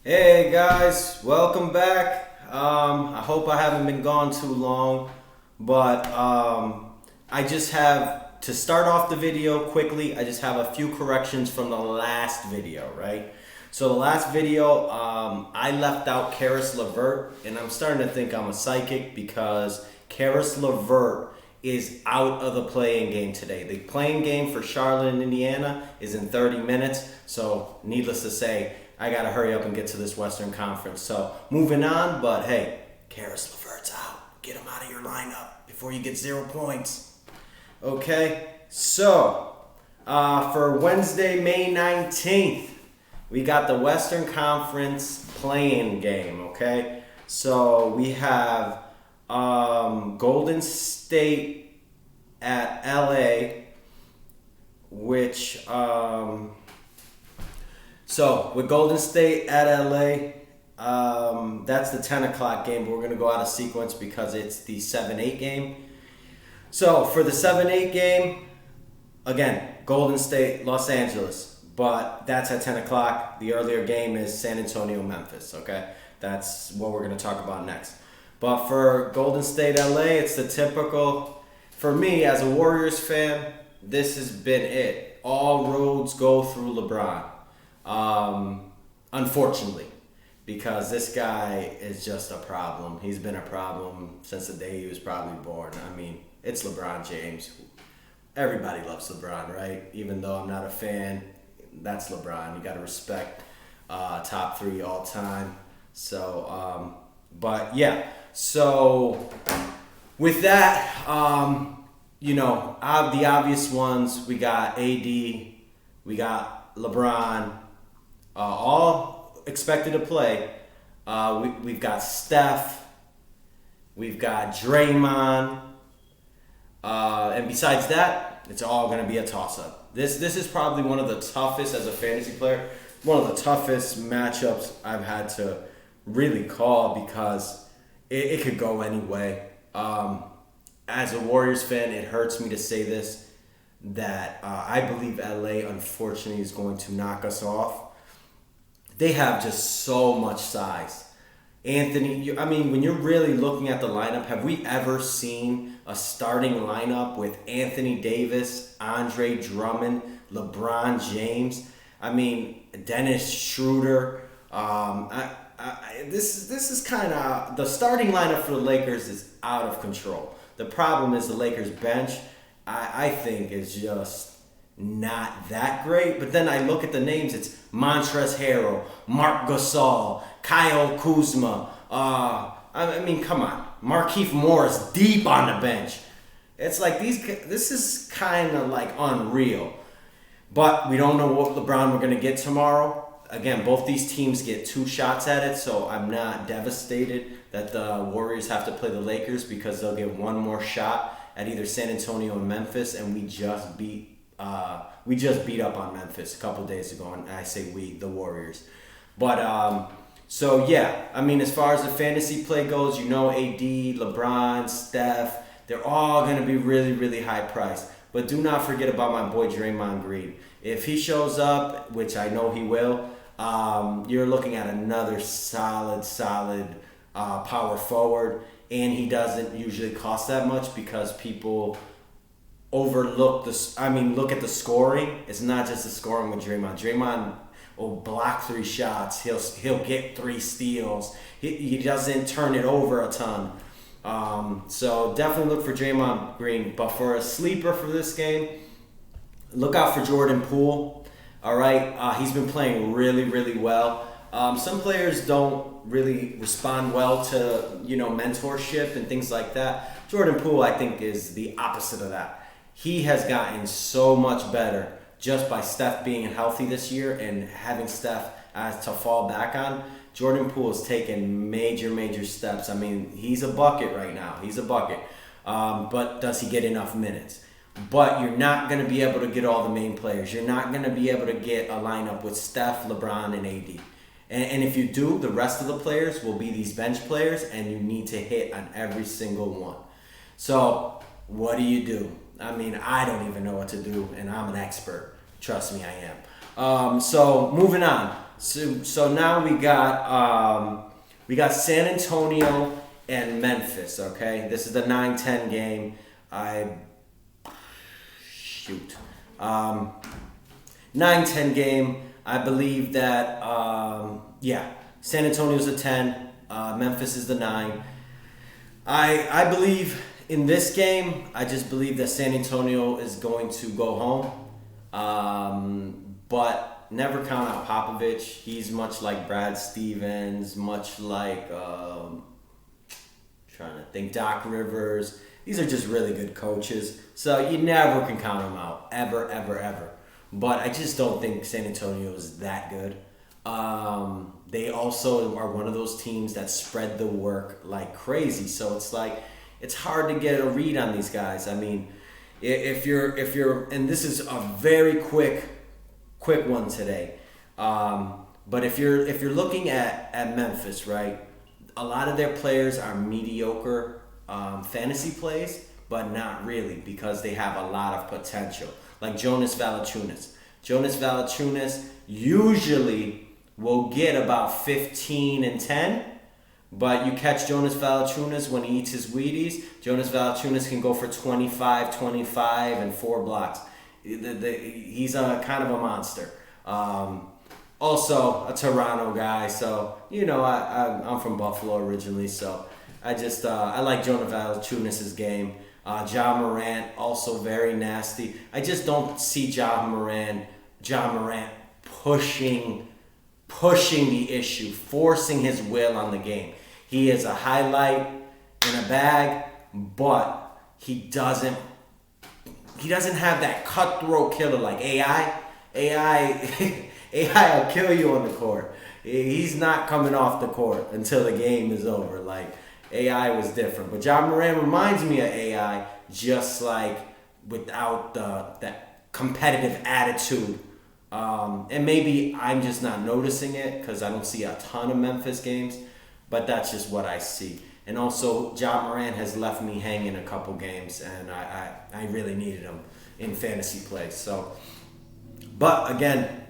Hey guys, welcome back. I hope I haven't been gone too long, but I just have to start off the video quickly. I just have a few corrections from the last video, right? So the last video, I left out Karis LeVert, and I'm starting to think I'm a psychic because Karis LeVert is out of the playing game today. The playing game for Charlotte and Indiana is in 30 minutes, so needless to say, I got to hurry up and get to this Western Conference. So moving on, but hey, Karis LeVert's out. Get him out of your lineup before you get 0 points. Okay, so for Wednesday, May 19th, we got the Western Conference playing game, okay? So we have Golden State at LA, which... So with Golden State at LA, that's the 10 o'clock game, but we're going to go out of sequence because it's the 7-8 game. So for the 7-8 game, again, Golden State, Los Angeles, but that's at 10 o'clock. The earlier game is San Antonio, Memphis, okay? That's what we're going to talk about next. But for Golden State, LA, it's the typical, for me as a Warriors fan, this has been it. All roads go through LeBron. Unfortunately, because this guy is just a problem. He's been a problem since the day he was probably born. I mean, it's LeBron James. Everybody loves LeBron, right? Even though I'm not a fan, that's LeBron. You got to respect top 3 all time. So, but yeah. So with that, the obvious ones, we got AD, we got LeBron, all expected to play. We've got Steph, we've got Draymond, and besides that, it's all going to be a toss-up. This is probably one of the toughest, as a fantasy player, one of the toughest matchups I've had to really call because it could go any way. As a Warriors fan, it hurts me to say this, that I believe LA, unfortunately, is going to knock us off. They have just so much size. Anthony, when you're really looking at the lineup, have we ever seen a starting lineup with Anthony Davis, Andre Drummond, LeBron James? Dennis Schroeder. This is kind of, the starting lineup for the Lakers is out of control. The problem is the Lakers bench, I think, is just not that great. But then I look at the names, it's Montrezl Harrell, Marc Gasol, Kyle Kuzma. Come on. Markieff Morris deep on the bench. It's like this is kind of like unreal. But we don't know what LeBron we're going to get tomorrow. Again, both these teams get 2 shots at it, so I'm not devastated that the Warriors have to play the Lakers because they'll get one more shot at either San Antonio or Memphis, and we just beat up on Memphis a couple days ago, and I say we, the Warriors. But as far as the fantasy play goes, AD, LeBron, Steph, they're all going to be really, really high priced. But do not forget about my boy Draymond Green. If he shows up, which I know he will, you're looking at another solid power forward, and he doesn't usually cost that much because people overlook look at the scoring. It's not just the scoring with Draymond. Draymond will block 3 shots. He'll get 3 steals. He doesn't turn it over a ton. So definitely look for Draymond Green. But for a sleeper for this game, look out for Jordan Poole. All right, he's been playing really, really well. Some players don't really respond well to mentorship and things like that. Jordan Poole, I think, is the opposite of that. He has gotten so much better just by Steph being healthy this year and having Steph as to fall back on. Jordan Poole has taken major steps. He's a bucket right now. He's a bucket. But does he get enough minutes? But you're not going to be able to get all the main players. You're not going to be able to get a lineup with Steph, LeBron, and AD. And if you do, the rest of the players will be these bench players, and you need to hit on every single one. So what do? I don't even know what to do, and I'm an expert. Trust me, I am. So moving on. So now we got San Antonio and Memphis. Okay, this is the 9-10 game. Shoot. 9-10 game. I believe that, San Antonio's a 10, Memphis is the 9. I believe in this game, I just believe that San Antonio is going to go home. But never count out Popovich. He's much like Brad Stevens, much like, trying to think, Doc Rivers. These are just really good coaches. So you never can count them out, ever, ever, ever. But I just don't think San Antonio is that good. They also are one of those teams that spread the work like crazy. So it's like, it's hard to get a read on these guys. I mean, if you're, and this is a very quick one today. But if you're looking at Memphis, right? A lot of their players are mediocre fantasy plays, but not really, because they have a lot of potential. Like Jonas Valanciunas. Jonas Valanciunas usually will get about 15 and 10, but you catch Jonas Valanciunas when he eats his Wheaties. Jonas Valanciunas can go for 25, 25, and 4 blocks. He's a kind of a monster. Also a Toronto guy, so I'm from Buffalo originally, so I like Jonas Valanciunas' game. Ja Morant, also very nasty. I just don't see Ja Morant pushing the issue, forcing his will on the game. He is a highlight in a bag, but he doesn't have that cutthroat killer like AI. AI will kill you on the court. He's not coming off the court until the game is over. Like, AI was different. But Ja Morant reminds me of AI, just like without that competitive attitude. And maybe I'm just not noticing it because I don't see a ton of Memphis games, but that's just what I see. And also, Ja Morant has left me hanging a couple games, and I really needed him in fantasy play. So, but again,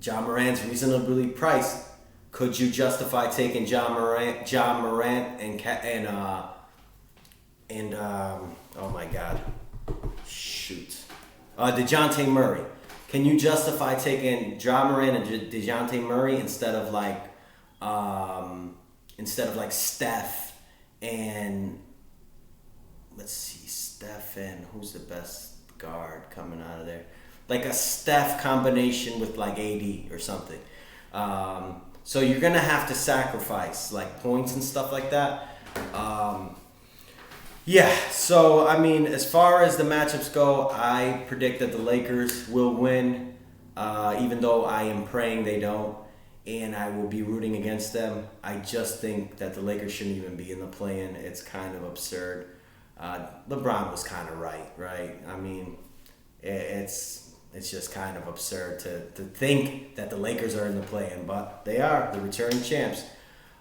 Ja Morant's reasonably priced. Could you justify taking Ja Morant and oh my God, shoot, DeJounte Murray? Can you justify taking Ja Morant and DeJounte Murray instead of like Steph and Steph and who's the best guard coming out of there? Like a Steph combination with like AD or something. So you're gonna have to sacrifice like points and stuff like that. So I mean, as far as the matchups go, I predict that the Lakers will win, even though I am praying they don't, and I will be rooting against them. I just think that the Lakers shouldn't even be in the play-in. It's kind of absurd. LeBron was kind of right? I mean, it's just kind of absurd to think that the Lakers are in the play-in, but they are, the returning champs.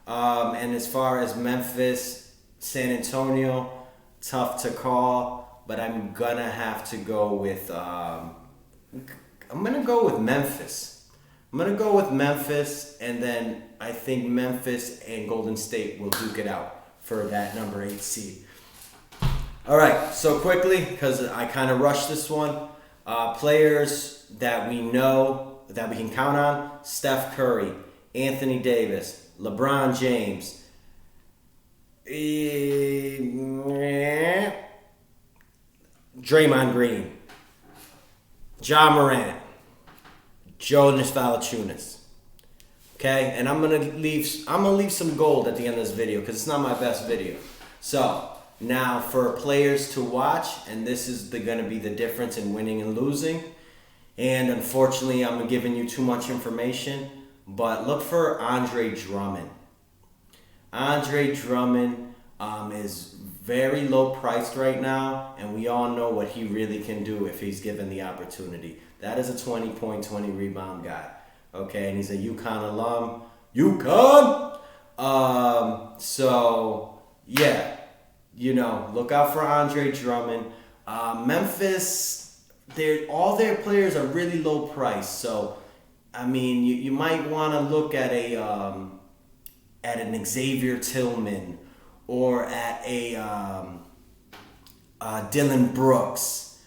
And as far as Memphis, San Antonio, tough to call, but I'm gonna have to go with Memphis. I'm gonna go with Memphis, and then I think Memphis and Golden State will duke it out for that number 8 seed. All right, so quickly, because I kind of rushed this one. Players that we know that we can count on: Steph Curry, Anthony Davis, LeBron James, Draymond Green, Ja Morant, Jonas Valanciunas. Okay, and I'm gonna leave some gold at the end of this video because it's not my best video. So now for players to watch, and this is going to be the difference in winning and losing. And unfortunately, I'm giving you too much information, but look for Andre Drummond. Andre Drummond is very low priced right now, and we all know what he really can do if he's given the opportunity. That is a 20-point, 20-rebound guy. Okay, and he's a UConn alum. UConn! Look out for Andre Drummond. Memphis, all their players are really low priced, so I mean, you might want to look at at an Xavier Tillman or at a Dylan Brooks.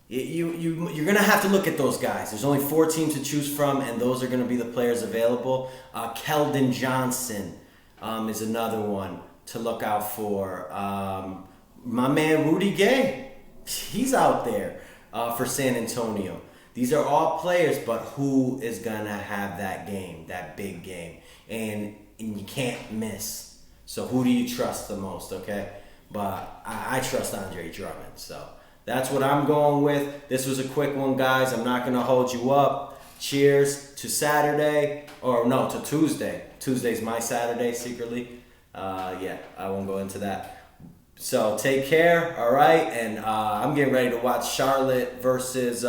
You're going to have to look at those guys. There's only 4 teams to choose from, and those are going to be the players available. Keldon Johnson is another one to look out for. My man Rudy Gay, he's out there for San Antonio. These are all players, but who is going to have that game, that big game? And you can't miss. So who do you trust the most, okay? But I trust Andre Drummond, so that's what I'm going with. This was a quick one, guys. I'm not going to hold you up. Cheers to Saturday, or no, to Tuesday. Tuesday's my Saturday, secretly. Yeah, I won't go into that. So take care, all right? And I'm getting ready to watch Charlotte versus...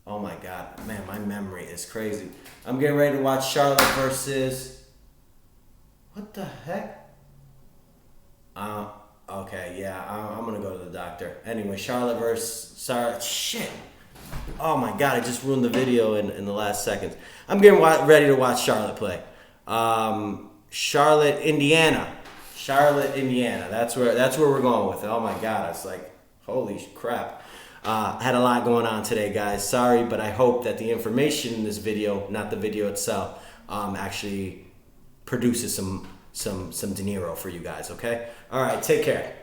oh my God, man, my memory is crazy. I'm getting ready to watch Charlotte versus... What the heck? Okay, yeah, I'm gonna go to the doctor. Anyway, Charlotte versus... Shit. Oh my God, I just ruined the video in the last seconds. I'm getting ready to watch Charlotte play. Charlotte, Indiana. That's where we're going with it. Oh my God, it's like, holy crap. Had a lot going on today, guys. Sorry, but I hope that the information in this video, not the video itself, actually produces some De Niro for you guys, okay? All right, take care.